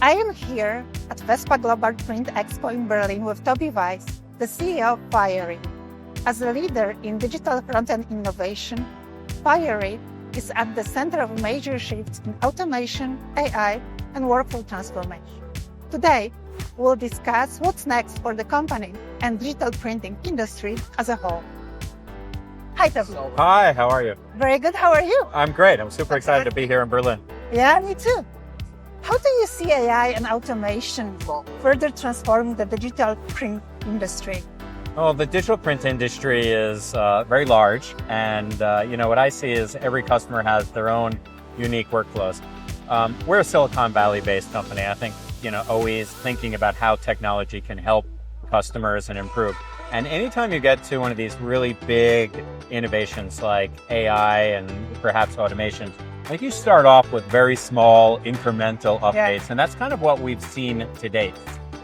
I am here at FESPA Global Print Expo in Berlin with Toby Weiss, the CEO of Fiery. As a leader in digital front-end innovation, Fiery is at the center of major shifts in automation, AI, and workflow transformation. Today, we'll discuss what's next for the company and digital printing industry as a whole. Hi, Toby. Hi, how are you? Very good. How are you? I'm great. I'm super excited to be here in Berlin. Yeah, me too. How do you see AI and automation further transforming the digital print industry? Well, the digital print industry is very large, and what I see is every customer has their own unique workflows. We're a Silicon Valley-based company. I think always thinking about how technology can help customers and improve. And anytime you get to one of these really big innovations like AI and perhaps automation, I think you start off with very small incremental updates, and that's kind of what we've seen to date.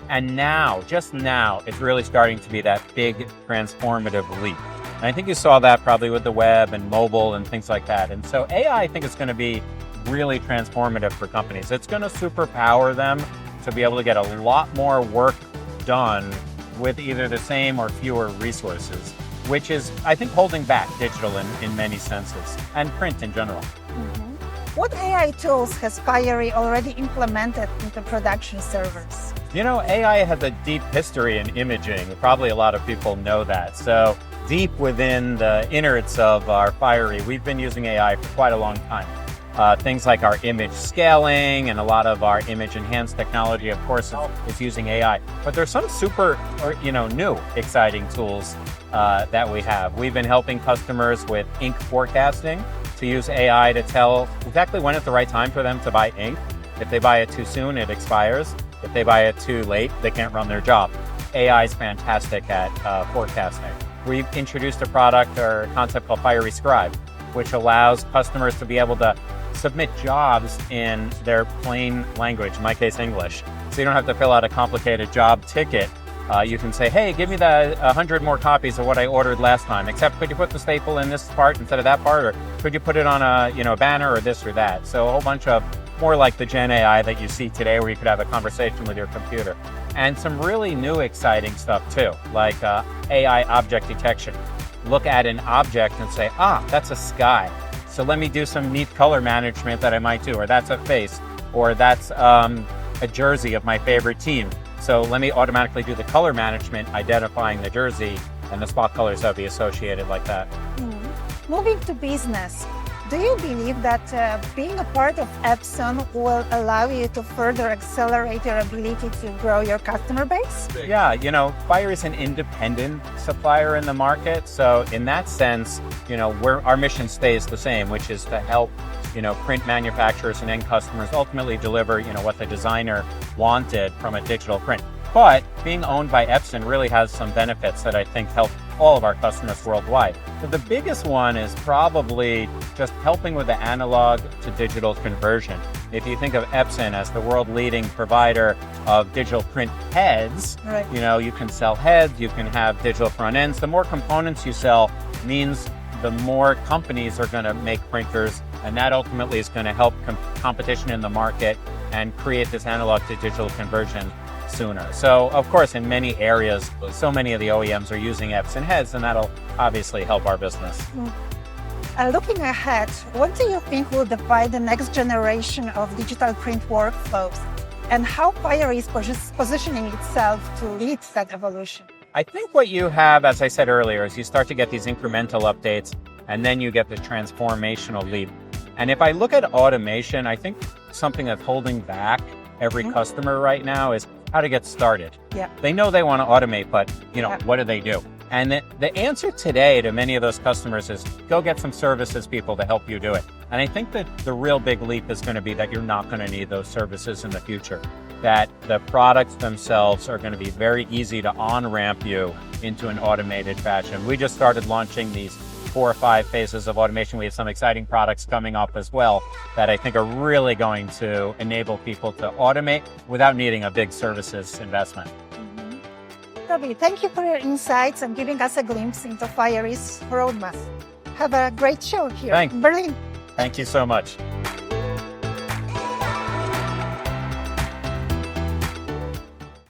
And now, just now, it's really starting to be that big transformative leap. And I think you saw that probably with the web and mobile and things like that. And so AI, I think, is going to be really transformative for companies. It's going to superpower them to be able to get a lot more work done with either the same or fewer resources, which is, I think, holding back digital in many senses, and print in general. What AI tools has Fiery already implemented into production servers? AI has a deep history in imaging. Probably a lot of people know that. So deep within the innards of our Fiery, we've been using AI for quite a long time. Things like our image scaling and a lot of our image enhanced technology, of course, is using AI. But there's some super, new, exciting tools that we have. We've been helping customers with ink forecasting to use AI to tell exactly when it's the right time for them to buy ink. If they buy it too soon, it expires. If they buy it too late, they can't run their job. AI is fantastic at forecasting. We've introduced a product or concept called Fiery Scribe, which allows customers to be able to submit jobs in their plain language, in my case, English. So you don't have to fill out a complicated job ticket. You can say, hey, give me the 100 more copies of what I ordered last time, except could you put the staple in this part instead of that part, or could you put it on a banner or this or that? So a whole bunch of more like the Gen AI that you see today, where you could have a conversation with your computer. And some really new exciting stuff too, like AI object detection. Look at an object and say, that's a sky. So let me do some neat color management that I might do, or that's a face, or that's a jersey of my favorite team. So let me automatically do the color management, identifying the jersey and the spot colors that will be associated like that. Moving to business, do you believe that being a part of Epson will allow you to further accelerate your ability to grow your customer base? Yeah, Fire is an independent supplier in the market. So in that sense, our mission stays the same, which is to help print manufacturers and end customers ultimately deliver, what the designer wanted from a digital print. But being owned by Epson really has some benefits that I think help all of our customers worldwide. So the biggest one is probably just helping with the analog to digital conversion. If you think of Epson as the world leading provider of digital print heads, right. You can sell heads, you can have digital front ends. The more components you sell means the more companies are going to make printers, and that ultimately is going to help competition in the market and create this analog to digital conversion sooner. So, of course, in many areas, so many of the OEMs are using Epson heads, and that'll obviously help our business. Looking ahead, what do you think will define the next generation of digital print workflows, and how Fiery is positioning itself to lead that evolution? I think what you have, as I said earlier, is you start to get these incremental updates, and then you get the transformational leap. And if I look at automation, I think something that's holding back every customer right now is how to get started. Yeah. They know they want to automate, but what do they do? And the answer today to many of those customers is go get some services people to help you do it. And I think that the real big leap is going to be that you're not going to need those services in the future, that the products themselves are going to be very easy to on-ramp you into an automated fashion. We just started launching these 4 or 5 phases of automation. We have some exciting products coming up as well that I think are really going to enable people to automate without needing a big services investment. Toby, thank you for your insights and giving us a glimpse into Fiery's roadmap. Have a great show here in Berlin. Thank you so much.